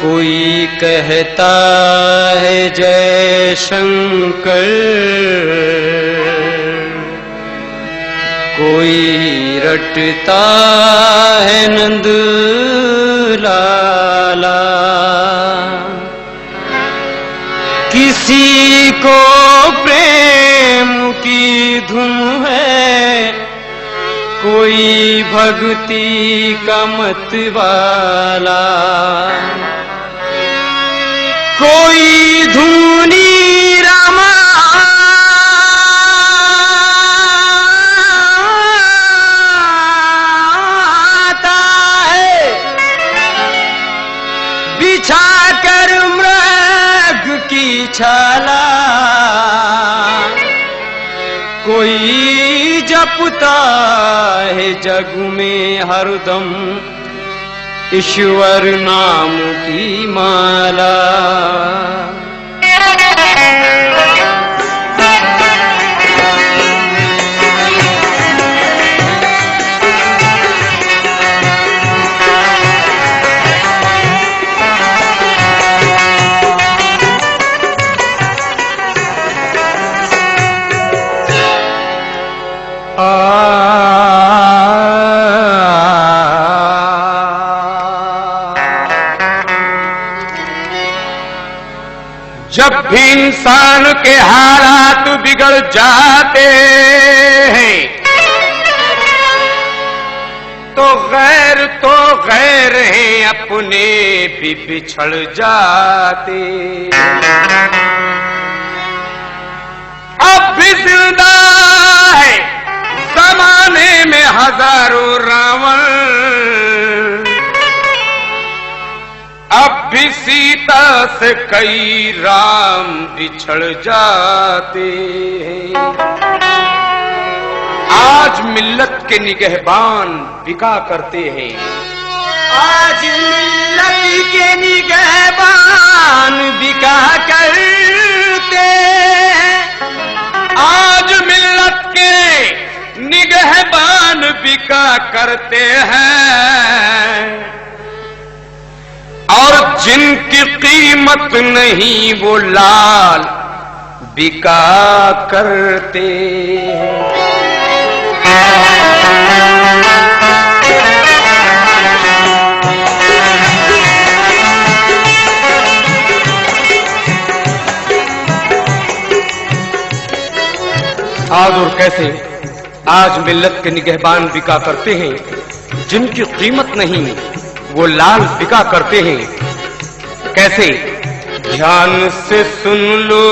कोई कहता है जय शंकर, कोई रटता है नंद लाला। किसी को प्रेम की धुन है, कोई भक्ति का मत वाला। कोई धुनी रामा बिछाकर मृग की छाला, कोई जपता है जग में हरदम ईश्वर नाम की माला। जब भी इंसान के हालात बिगड़ जाते हैं तो गैर हैं अपने भी बिछड़ जाते। अब भी जिंदा है जमाने में हजारों रावण, अब भी सीता से कई राम बिछड़ जाते हैं। आज मिल्लत के निगहबान बिका करते हैं, आज मिल्लत के निगहबान बिका करते हैं। आज मिल्लत के निगहबान बिका करते हैं, और जिनकी कीमत नहीं वो लाल बिका करते हैं। आज और कैसे आज मिल्लत के निगहबान बिका करते हैं, जिनकी कीमत नहीं वो लाल बिका करते हैं। कैसे? ध्यान से सुन लो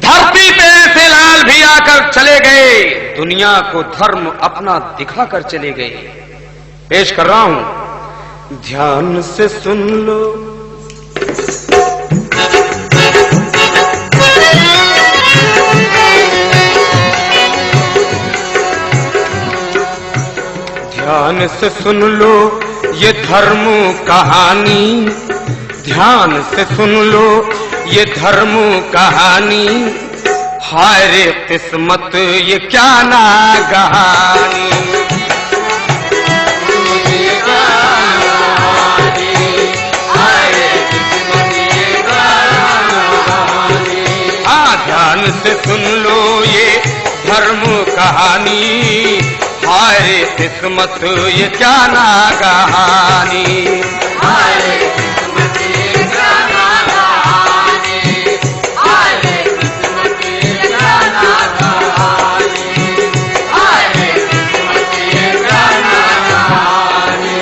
धरती पे ऐसे लाल भी आकर चले गए, दुनिया को धर्म अपना दिखाकर चले गए। पेश कर रहा हूं, ध्यान से सुन लो। ध्यान से सुन लो ये धर्म कहानी, ध्यान से सुन लो ये धर्म कहानी। हाय रे किस्मत ये क्या नागहानी। ध्यान से सुन लो ये धर्म कहानी। हाय रे किस्मत ये क्या नागहानी। हाय रे किस्मत ये क्या नागहानी। हाय रे किस्मत ये क्या नागहानी। हाय रे किस्मत ये क्या नागहानी।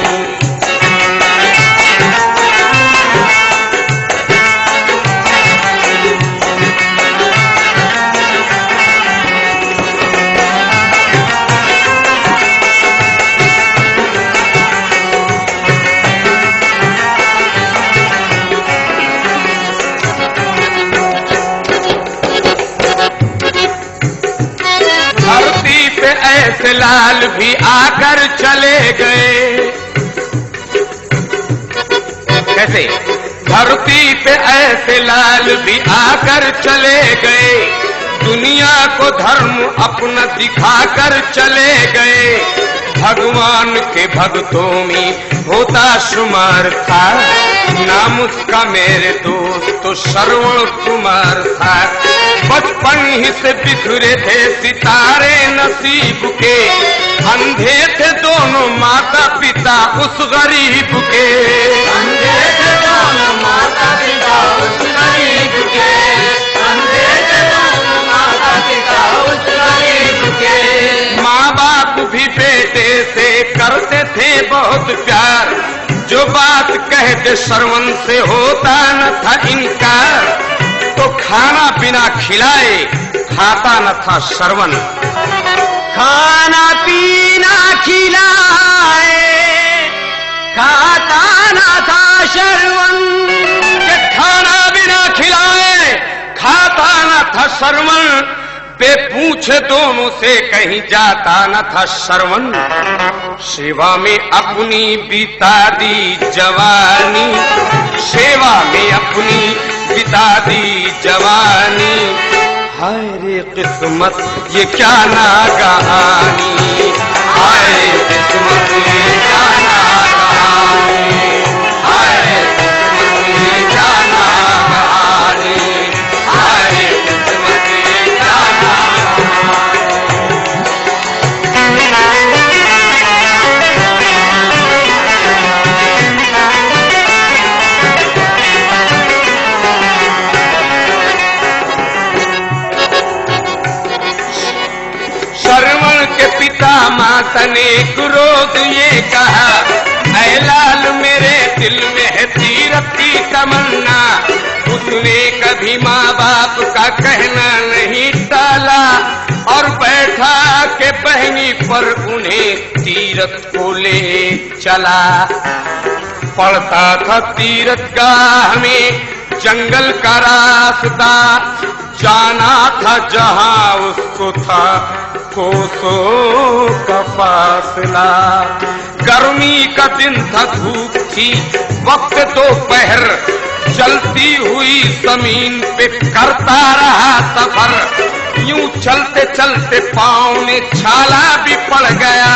ऐसे लाल भी आकर चले गए। कैसे? धरती पे ऐसे लाल भी आकर चले गए, दुनिया को धर्म अपना दिखाकर चले गए। भगवान के भक्तों में होता शुमार था, नाम उसका मेरे दोस्त तो श्रवण कुमार था। बचपन ही से बिखरे थे सितारे नसीब के, अंधे थे दोनों माता पिता उस गरीब के। अंधे थे दोनों माता पिता उस गरीब के, अंधे थे दोनों माता पिता उस गरीब के। माँ बाप भी बेटे से करते थे बहुत प्यार, जो बात कहते श्रवण से होता न था इनकार। तो खाना बिना खिलाए खाता न था श्रवण, खाना पीना खिलाए खाता न था श्रवण। खाना बिना खिलाए खाता न था श्रवण, बेपूछे दोनों से कहीं जाता न था श्रवण। सेवा में अपनी बिता दी जवानी, सेवा में अपनी बिता दी जवानी। हाय रे किस्मत ये क्या नागहानी, हाय रे किस्मत ये क्या नागहानी, हाय रे किस्मत ये क्या नागहानी, हाय रे किस्मत ये क्या नागहानी। श्रवण के पिता माता ने क्रोध ये कहा, ऐ लाल मेरे दिल में है तीरथ की तमन्ना। उसने कभी माँ बाप का कहना नहीं टाला, और बैठा के बहनी पर उन्हें तीरथ को ले चला। पड़ता था तीरथ गाह में जंगल का रास्ता, जाना था जहां उसको था कोसों का फासला। गर्मी का दिन था, धूप थी, वक्त दोपहर, चलती हुई जमीन पे करता रहा सफर। यूं चलते चलते पाँव में छाला भी पड़ गया,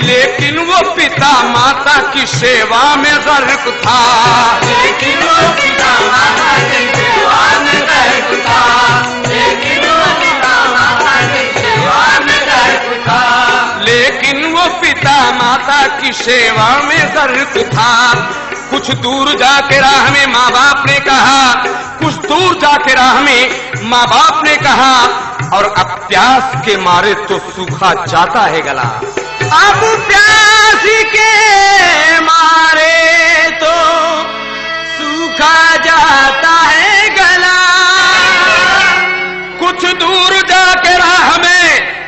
लेकिन वो पिता माता की सेवा में गर्क था। लेकिन वो पिता माता की सेवा में गर्क था, लेकिन वो पिता माता की सेवा में गर्क था, लेकिन वो पिता माता की सेवा में गर्क था। कुछ दूर जाके राह में माँ बाप ने कहा, कुछ दूर जाके राह में माँ बाप ने कहा, और अब प्यास के मारे तो सूखा जाता है गला। अब प्यास के मारे तो सूखा जाता है गला। कुछ दूर जाके राह में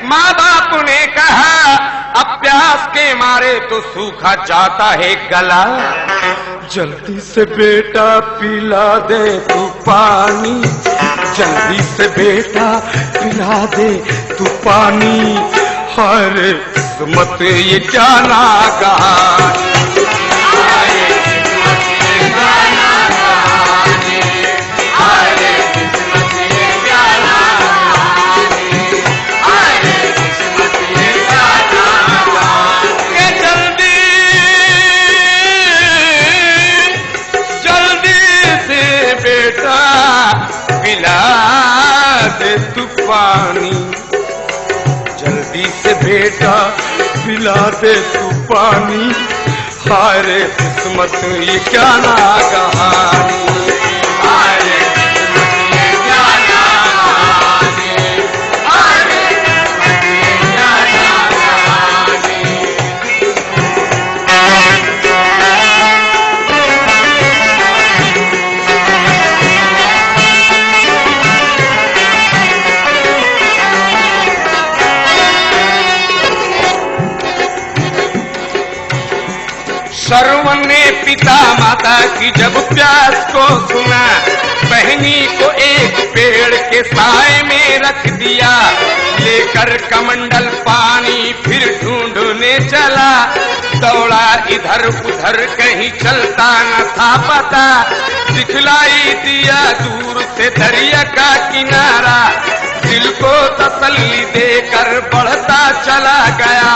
माँ बाप ने कहा, अब प्यास के मारे तो सूखा जाता है गला। जल्दी से बेटा पिला दे तू पानी, जल्दी से बेटा पिला दे तू पानी। हर किस्मत ये क्या नागहानी, पिला दे तू पानी, जल्दी से बेटा पिला दे तू पानी। हाय रे किस्मत ये क्या नागहानी, हाय रे किस्मत ये क्या नागहानी, हाय रे किस्मत ये क्या नागहानी। श्रवण ने पिता माता की जब प्यास को सुना, बहनी को एक पेड़ के साए में रख दिया। लेकर कमंडल पानी फिर ढूंढने चला, दौड़ा इधर उधर कहीं चलता न था पता। दिखलाई दिया दूर से दरिया का किनारा, दिल को तसल्ली देकर बढ़ता चला गया।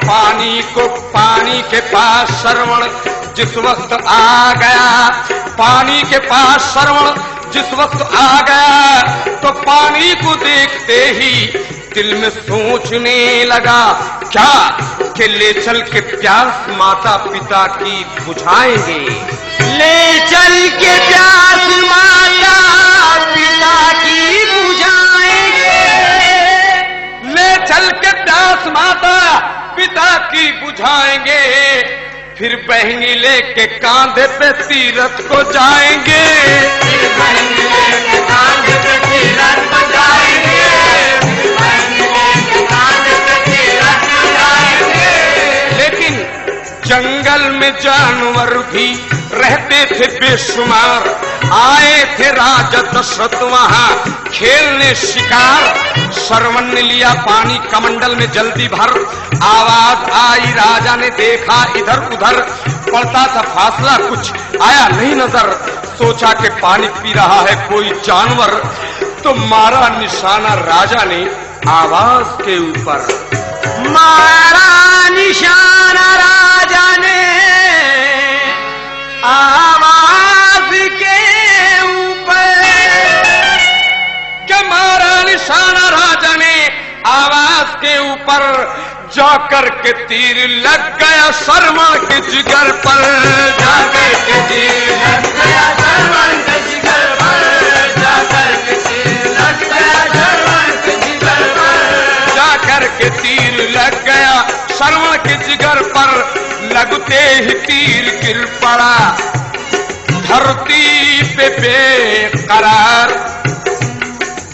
पानी के पास श्रवण जिस वक्त आ गया, पानी के पास श्रवण जिस वक्त आ गया, तो पानी को देखते ही दिल में सोचने लगा, क्या कि ले चल के प्यास माता पिता की बुझाएंगे। ले चल के प्यास माता पिता की बुझाएंगे। ले चल के प्यास माता पिता की बुझाएंगे, फिर बहनी लेके कांधे पे तीरथ को जाएंगे। फिर बहनी लेके कांधे पे तीरथ को जाएंगे। फिर बहनी लेके कांधे पे तीरथ को जाएंगे। लेकिन जंगल में जानवर भी रहते थे बेशुमार, आए थे राजा दशरथ वहां खेलने शिकार। श्रवण ने लिया पानी कमंडल में जल्दी भर, आवाज आई राजा ने देखा इधर उधर, पड़ता था फासला कुछ आया नहीं नजर। सोचा कि पानी पी रहा है कोई जानवर, तो मारा निशाना राजा ने आवाज के ऊपर। मारा निशाना राजा ने आवाज के ऊपर। क्या मारा निशाना राजा ने आवाज के ऊपर, जाकर के तीर लग गया श्रवण के जिगर पर। जाकर के तीर लग गया श्रवण के जिगर पर। जाकर के तीर लग गया श्रवण के जिगर पर। जाकर के तीर लग गया श्रवण के जिगर पर, लगते ही तीर गिर पड़ा धरती पे बेकरार।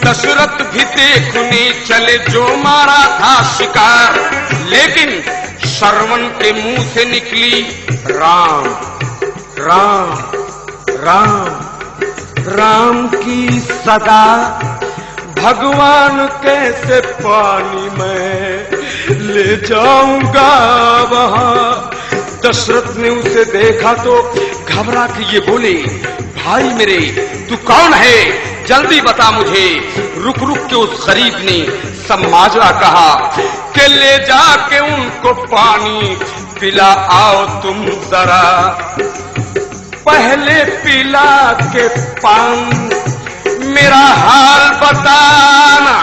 दशरथ भी देखने चले जो मारा था शिकार, लेकिन श्रवण के मुंह से निकली राम राम राम राम की सदा। भगवान कैसे पानी में ले जाऊंगा वहां। दशरथ ने उसे देखा तो घबरा के ये बोले, भाई मेरे तू कौन है, जल्दी बता मुझे। रुक रुक के उस गरीब ने सब माजरा कहा कि ले जाके उनको पानी पिला आओ तुम जरा। पहले पिला के पानी मेरा हाल बताना,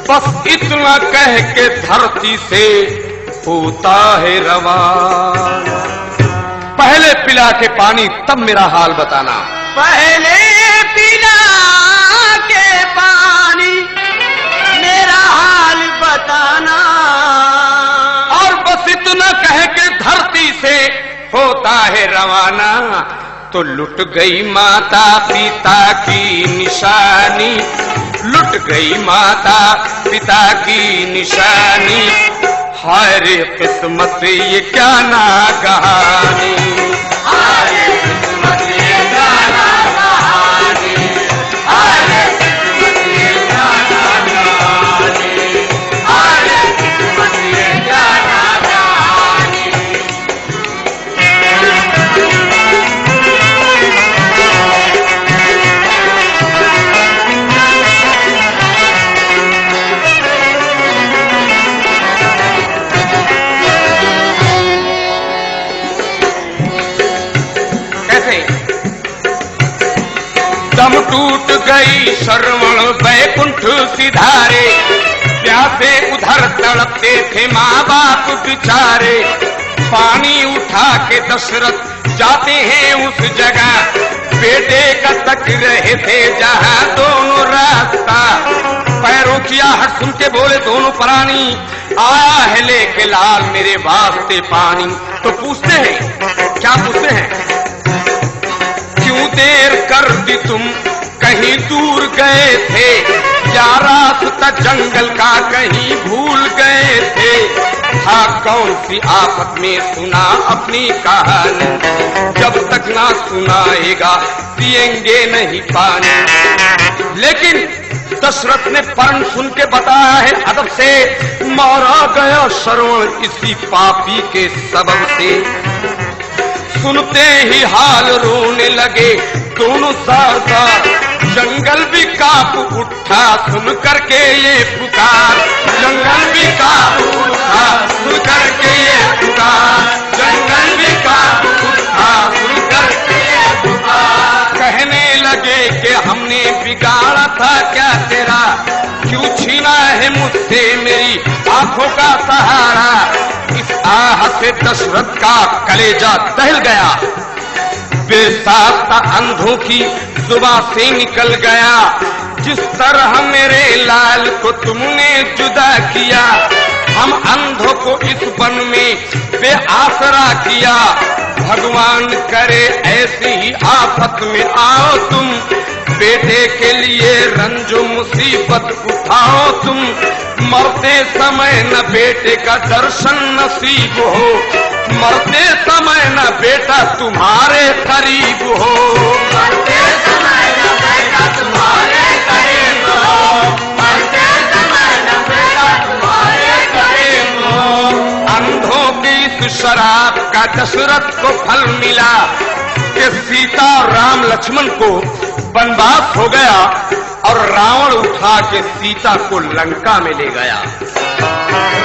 बस इतना कह के धरती से होता है रवाना। पहले पिला के पानी तब मेरा हाल बताना। पहले पिला के पानी मेरा हाल बताना, और बस इतना कह के धरती से होता है रवाना। तो लुट गई माता पिता की निशानी, लुट गई माता पिता की निशानी। हाय रे किस्मत ये क्या नागहानी। हाय रे किस्मत ये क्या नागहानी। हाय रे किस्मत ये क्या नागहानी। हाय रे किस्मत ये क्या नागहानी। दम टूट गई श्रवण बैकुंठ सिधारे, प्यासे उधर तड़पते थे माँ बाप बिचारे। पानी उठा के दशरथ जाते हैं उस जगह, बेटे का तक रहे थे जहाँ दोनों रास्ता। पैरों की आहट सुन के बोले दोनों प्राणी, आया है लेके लाल मेरे वास्ते पानी। तो पूछते हैं, क्या पूछते हैं, क्यों देर कर दी तुम, कहीं दूर गए थे, या रास्ता जंगल का कहीं भूल गए थे। था कौन सी आफत में सुना अपनी कहानी, जब तक ना सुनाएगा पिएंगे नहीं पानी। लेकिन दशरथ ने पर्ण सुन के बताया है अदब से, मारा गया श्रवण इसी पापी के सबब से। सुनते ही हाल रोने लगे दोनों सारदार, जंगल भी कांप उठा सुन करके ये पुकार, जंगल भी कांप उठा सुन करके ये पुकार, जंगल भी कांप उठा सुन करके ये पुकार। कहने लगे कि हमने बिगाड़ा था क्या तेरा, क्यों छीना है मुझसे मेरी आंखों का सहारा। इस आह से दशरथ का कलेजा दहल गया, बेसाख्ता अंधों की जुबां से निकल गया। जिस तरह मेरे लाल को तुमने जुदा किया, हम अंधों को इस वन में बेआसरा किया। भगवान करे ऐसी ही आफत में आओ तुम, बेटे के लिए रंजो मुसीबत उठाओ तुम। मरते समय न बेटे का दर्शन नसीब हो, मरते समय न बेटा तुम्हारे करीब हो, मरते समय न बेटा तुम्हारे करीब हो, मरते समय न बेटा तुम्हारे करीब हो। अंधों की इस शराब का दशरथ को फल मिला कि सीता राम लक्ष्मण को वनवास हो गया और रावण उठा के सीता को लंका में ले गया।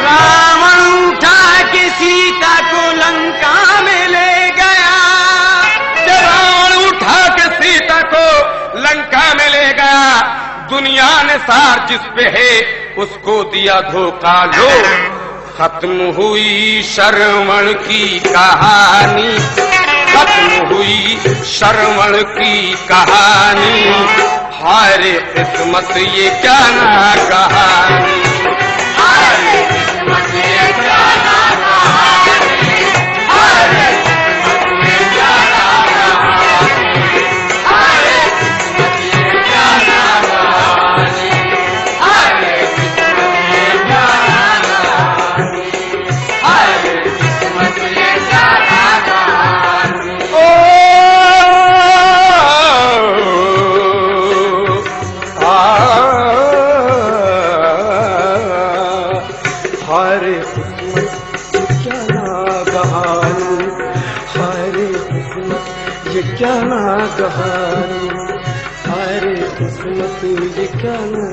रावण उठा के सीता को लंका में ले गया, रावण उठा के सीता को लंका में ले गया। दुनिया ने सार जिस पे है उसको दिया धोखा। लो खत्म हुई श्रवण की कहानी, खत्म हुई श्रवण की कहानी। हाय रे किस्मत ये क्या ना कहानी, हाय रे किस्मत ये क्या ना कहानी, हाय रे किस्मत ये क्या ना कहानी, हाय रे किस्मत ये क्या ना कहानी, हाय रे किस्मत ये क्या ना कहानी, हाय रे किस्मत ये क्या ना कहानी। हरे किस्मत ये क्या ना कहानी, हरे किस्मत ये क्या ना कहानी, हरे किस्मत ये क्या ना।